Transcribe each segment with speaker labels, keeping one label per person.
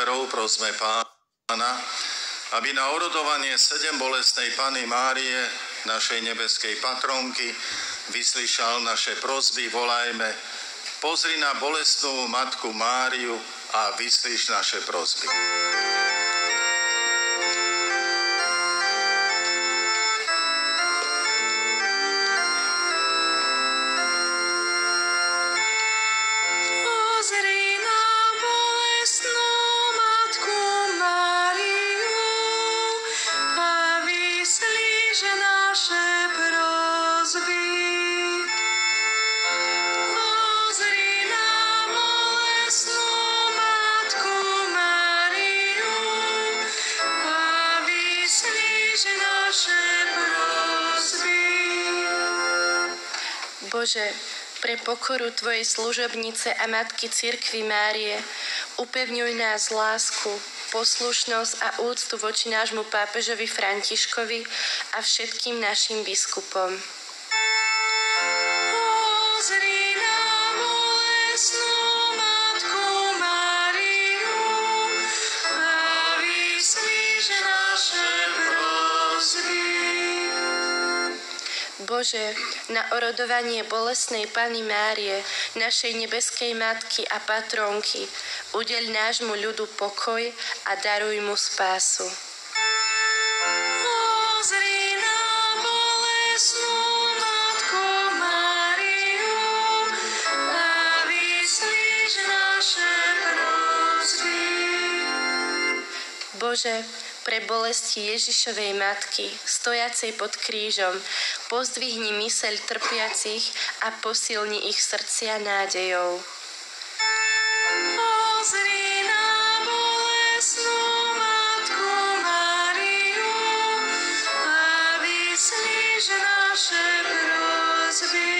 Speaker 1: darov prosme Pána, aby na orodovanie 7 bolestnej Panny Márie, našej nebeskej patronky, vyslyšal naše prosby, volajme: Pozri na bolestnú Matku Máriu a vyslíš naše prosby.
Speaker 2: Bože, pre pokoru Tvojej služobnice a Matky Cirkvi Márie upevňuj nás lásku, poslušnosť a úctu voči nášmu pápežovi Františkovi a všetkým našim biskupom. Pozri na bolestnú Matku Máriu a vyslíš naše prosby. Bože, na orodovanie bolestnej Panny Márie, našej nebeskej Matky a patrónky, udeľ nášmu ľudu pokoj a daruj mu spásu. Pozri na bolestnú Matku Máriu a vyslíš naše prosby. Bože, pre bolesti Ježišovej Matky, stojacej pod krížom, pozdvihni myseľ trpiacich a posilni ich srdcia nádejou. Pozri na bolestnú Matku Máriu a vyslíš naše prosby.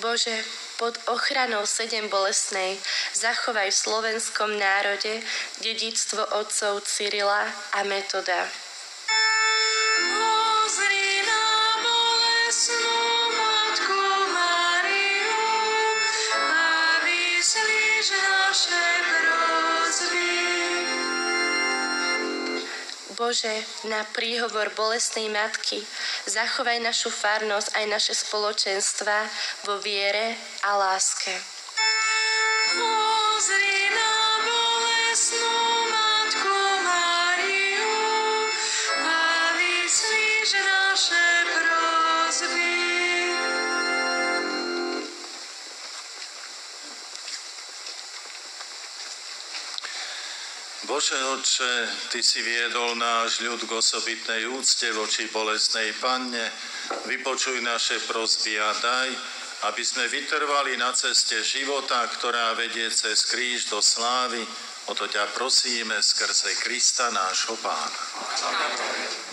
Speaker 2: Bože, pod ochranou 7 bolestnej zachovaj v slovenskom národe dedičstvo otcov Cyrila a Metoda. Pozri na bolestnú Matku Máriu a vyslíš naše prosby. Bože, na príhovor bolestnej Matky zachovaj našu farnosť aj naše spoločenstva vo viere a láske. Pozri na bolestnú Matku Máriu a vyslíš naše prosby.
Speaker 1: Bože Otče, Ty si viedol náš ľud k osobitnej úcte voči bolestnej Panne, vypočuj naše prosby a daj, aby sme vytrvali na ceste života, ktorá vedie cez kríž do slávy. O to ťa prosíme skrze Krista nášho Pána. Amen.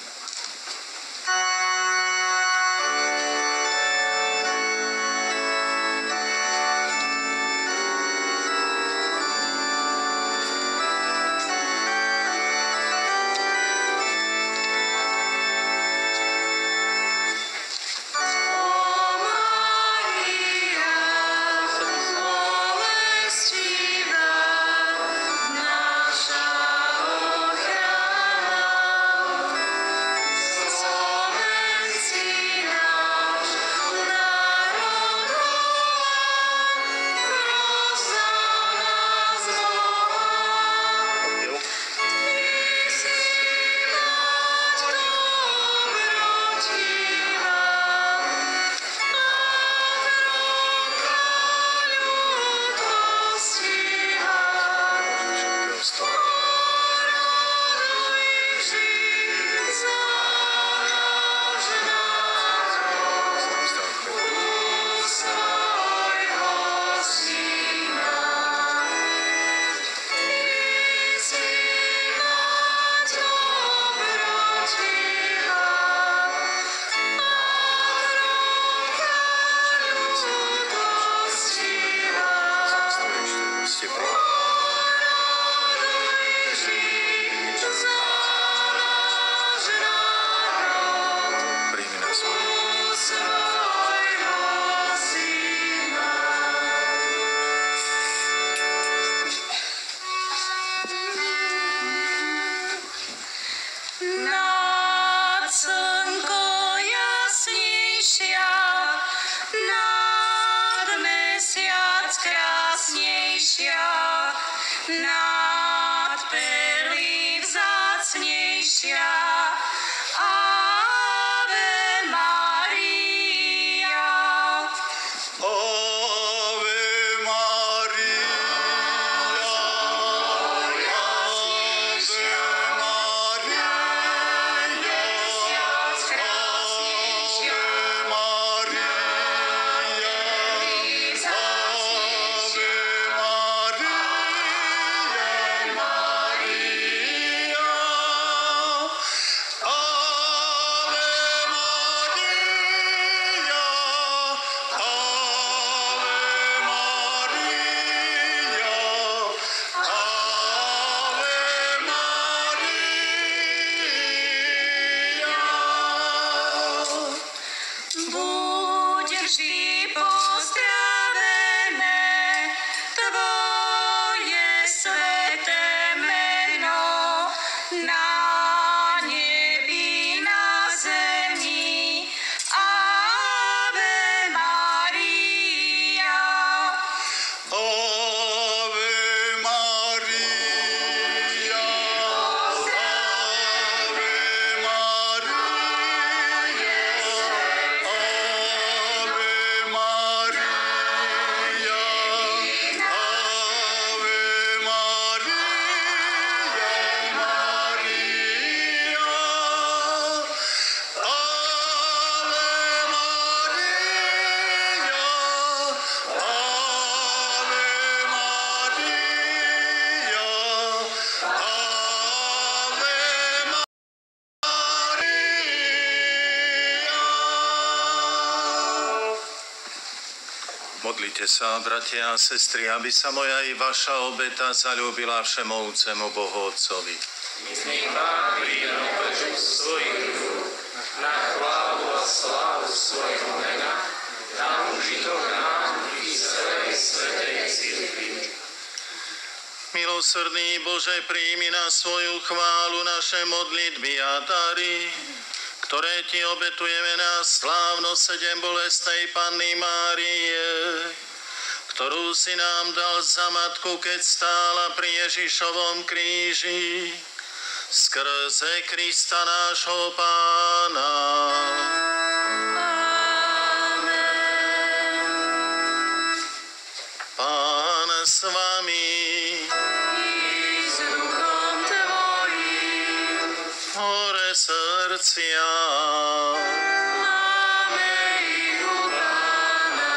Speaker 3: nad perly vzácnejšia. Ave Maria.
Speaker 1: Ave Maria.
Speaker 3: Buď vždy pozdravené Tvoje sveté meno na nebi, na zemi. Ave Maria.
Speaker 1: Ave Maria. Modlite sa, bratia a sestry, aby sa moja i vaša obeta zaľúbila všemohúcemu Bohu Otcovi.
Speaker 4: Nech Pán príjme obetu svojich rúk na chválu a slávu svojho mena, na užitok nám i celej svätej cirkvi.
Speaker 1: Milosrdný Bože, príjmi na svoju chválu naše modlitby a dary, ktoré Ti obetujeme na slávnosť 7 bolestnej Panny Márie, ktorú si nám dal za matku, keď stála pri Ježišovom kríži, skrze Krista nášho Pána. Pán s vami.
Speaker 3: I s duchom Tvojim.
Speaker 1: Hore srdcia.
Speaker 3: Máme ich u Pána.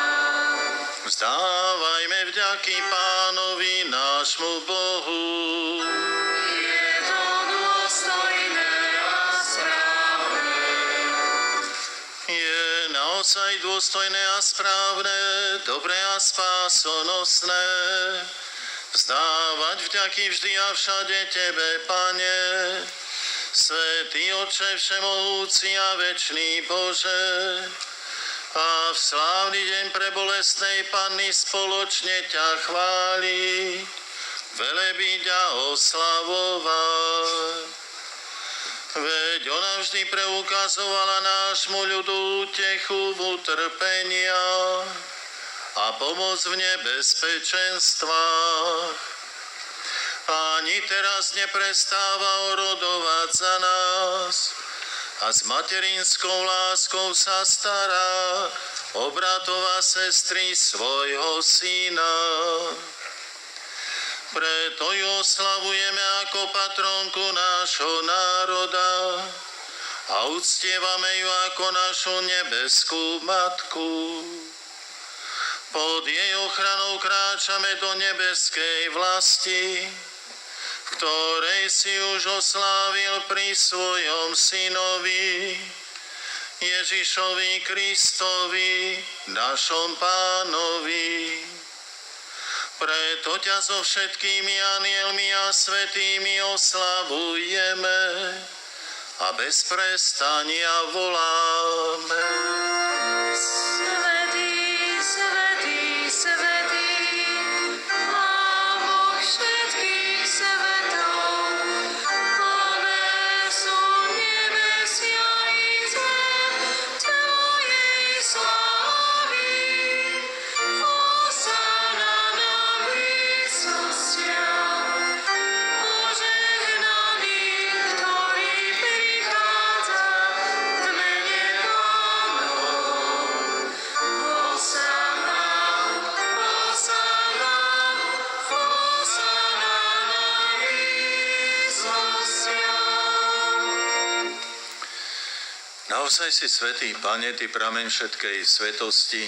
Speaker 1: Vzdávajme vďaky Pánovi nášmu Bohu.
Speaker 3: Je to dôstojné a správne.
Speaker 1: Je naozaj dôstojné a správne, dobré a spásonosné vzdávať vďaky vždy a všade Tebe, Pane, Svätý Otče všemohúci a večný Bože, a v slávny deň prebolestnej Panny spoločne ťa chváliť, velebiť a oslavovať. Veď ona vždy preukazovala nášmu ľudu útechu v utrpenia a pomoc v nebezpečenstvách. Ani teraz neprestáva orodovať za nás a s materinskou láskou sa stará o bratov a sestry svojho syna. Preto ju oslavujeme ako patronku nášho národa a uctievame ju ako našu nebeskú matku. Pod jej ochranou kráčame do nebeskej vlasti, v ktorej si už oslávil pri svojom synovi, Ježišovi Kristovi, našom Pánovi. Preto ťa so všetkými anielmi a svätými oslavujeme a bez prestania voláme.
Speaker 3: Svätý, svätý, svätý, Pán Boh všetkých svetov, plné sú nebesia i zem Tvojej slávy. Hosanna na výsostiach.
Speaker 1: Naozaj si svätý, Pane, Ty prameň všetkej svetosti.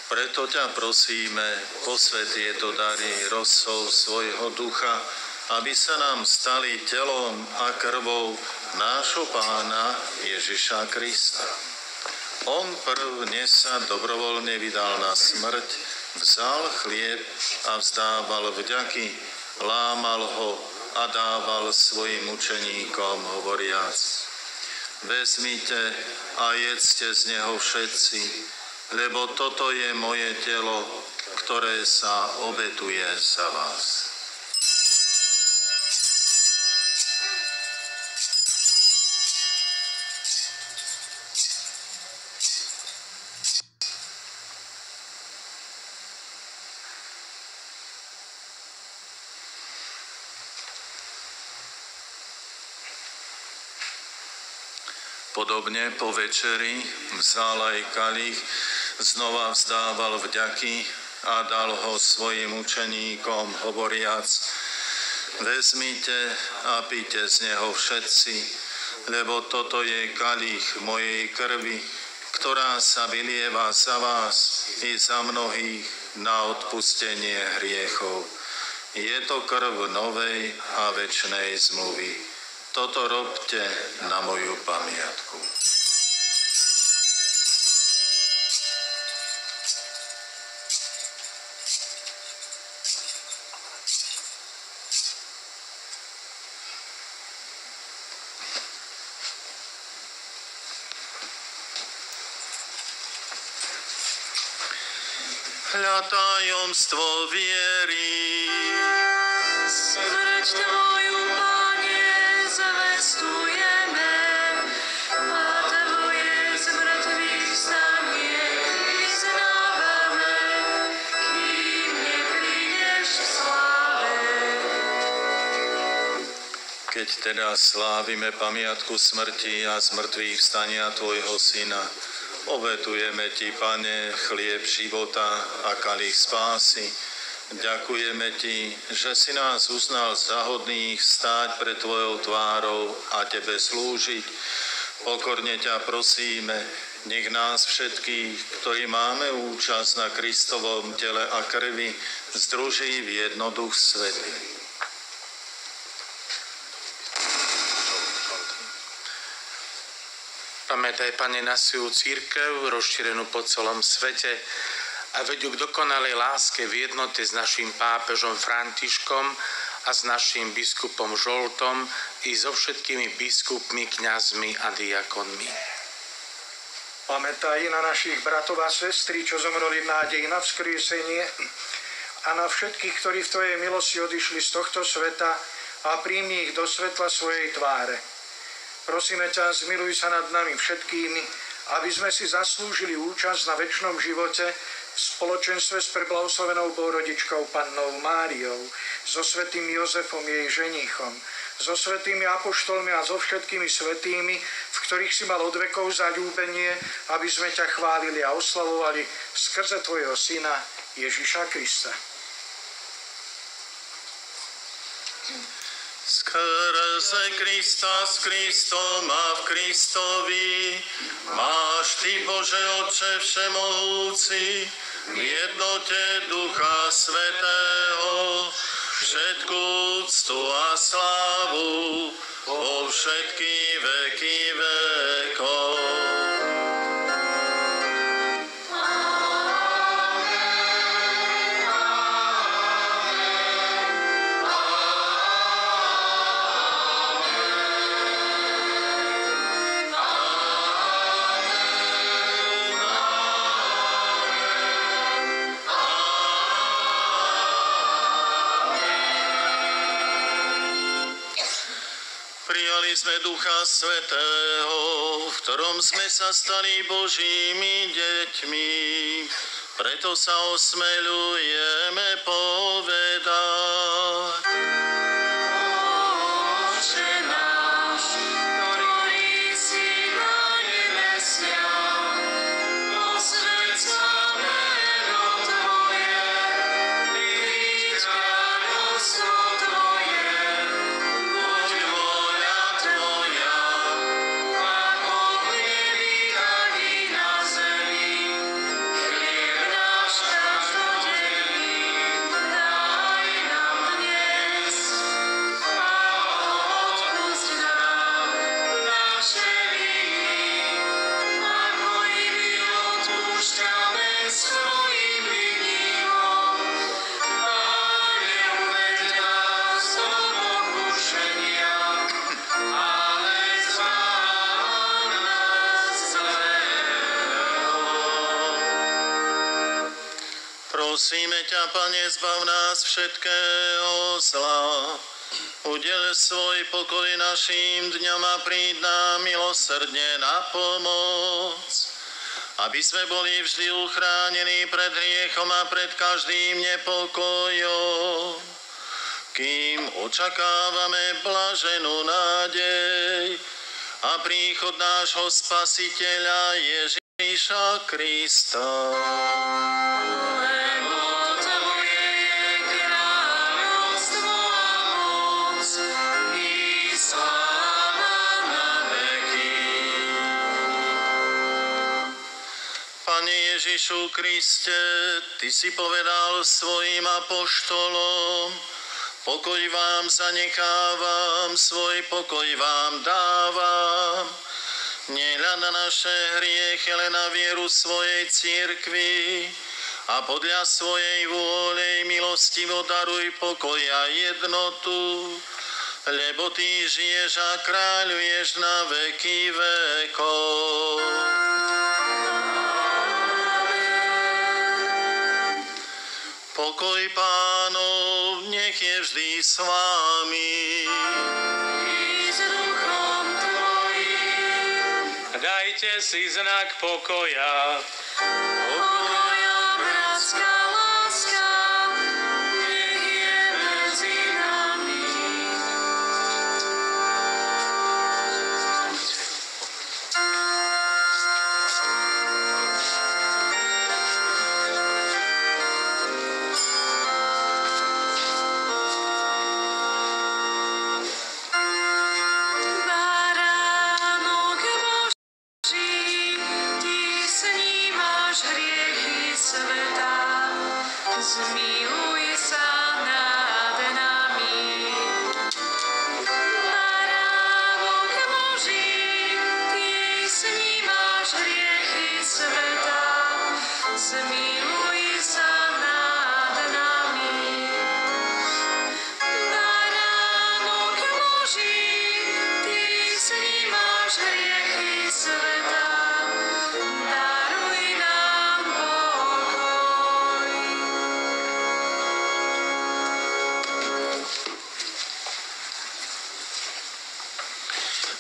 Speaker 1: Preto ťa prosíme, posväť tieto dary rosou svojho ducha, aby sa nám stali telom a krvou nášho Pána Ježiša Krista. On prvne sa dobrovoľne vydal na smrť, vzal chlieb a vzdával vďaky, lámal ho a dával svojim učeníkom, hovoriac: Vezmite a jedzte z neho všetci, lebo toto je moje telo, ktoré sa obetuje za vás. Podobne po večeri vzal aj kalich, znova vzdával vďaky a dal ho svojim učeníkom, hovoriac: Vezmite a píte z neho všetci, lebo toto je kalich mojej krvi, ktorá sa vylieva za vás i za mnohých na odpustenie hriechov. Je to krv novej a večnej zmluvy. Toto robte na moju pamiatku. Hľa tajomstvo viery.
Speaker 3: Smrť Tvoju, Pane, zvestujeme, a Tvoje zmrtvých vstanie vyznávame, kým neprídeš v sláve.
Speaker 1: Keď teda slávime pamiatku smrti a zmrtvých vstania Tvojho Syna, obetujeme Ti, Pane, chlieb života a kalich spásy. Ďakujeme Ti, že si nás uznal za hodných stáť pred Tvojou tvárou a Tebe slúžiť. Pokorne ťa prosíme, nech nás všetkých, ktorí máme účasť na Kristovom tele a krvi, združí v jedno Duch Svätý.
Speaker 4: Pamätaj, Pane, na svoju cirkev, rozšírenú po celom svete, a veď ju k dokonalej láske v jednote s našim pápežom Františkom a s našim biskupom Žoltom i so všetkými biskupmi, kňazmi a diakonmi.
Speaker 5: Pamätaj na našich bratov a sestry, čo zomreli v nádeji na vzkriesenie, a na všetkých, ktorí v Tvojej milosti odišli z tohto sveta, a príjmi ich do svetla svojej tváre. Prosíme ťa, zmiluj sa nad nami všetkými, aby sme si zaslúžili účasť na večnom živote v spoločenstve s preblahoslavenou Bohorodičkou Pannou Máriou, so svätým Jozefom, jej ženíchom, so svätými apoštolmi a so všetkými svätými, v ktorých si mal od vekov zaľúbenie, aby sme ťa chválili a oslavovali skrze Tvojho Syna Ježiša Krista.
Speaker 1: Skrze Krista, s Kristom a v Kristovi máš Ty, Bože Otče všemohúci, v jednote Ducha Svätého, všetku úctu a slávu po všetky veky vekov. Prijali sme Ducha Svätého, v ktorom sme sa stali Božími deťmi. Preto sa osmeľujeme povedať:
Speaker 3: Otče náš, ktorý si na nebesiach, posväť sa meno Tvoje, príď kráľovstvo Tvoje, buď vôľa Tvoja, ako
Speaker 1: Prosíme ťa, Pane, zbav nás všetkého zla. Udel svoj pokoj našim dňom a príď nám milosrdne na pomoc, aby sme boli vždy uchránení pred hriechom a pred každým nepokojom, kým očakávame blaženú nádej a príchod nášho Spasiteľa Ježíša Krista.
Speaker 3: Lebo Tvoje je kráľovstvo a moc i sláva na veky.
Speaker 1: Pane Ježišu Kriste, Ty si povedal svojim apoštolom, pokoj vám zanechávam, svoj pokoj vám dávam. Nehľad na naše hriechy, ale na vieru svojej cirkvi a podľa svojej vôle milostivo daruj pokoj a jednotu, lebo Ty žiješ a kráľuješ na veky vekov. Pokoj Pánov, nech je vždy s vámi.
Speaker 3: I s duchom Tvojim.
Speaker 4: Dajte si znak pokoja.
Speaker 3: Pokoja, bratská láska, nech je medzi nami. Baránok Boží, Ty snímaš hriechy sveta, zmiluj sa nad nami. Baránok Boží, Ty snímaš hriechy sveta, zmiluj sa nad nami. Baránok Boží, Ty snímaš hriechy sveta, daruj nám pokoj.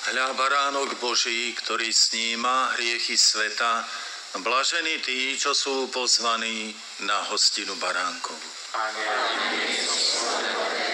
Speaker 1: Hľa baránok Boží, ktorý sníma hriechy sveta, blažení tí, čo sú pozvaní na hostinu baránkovu.
Speaker 4: Amen.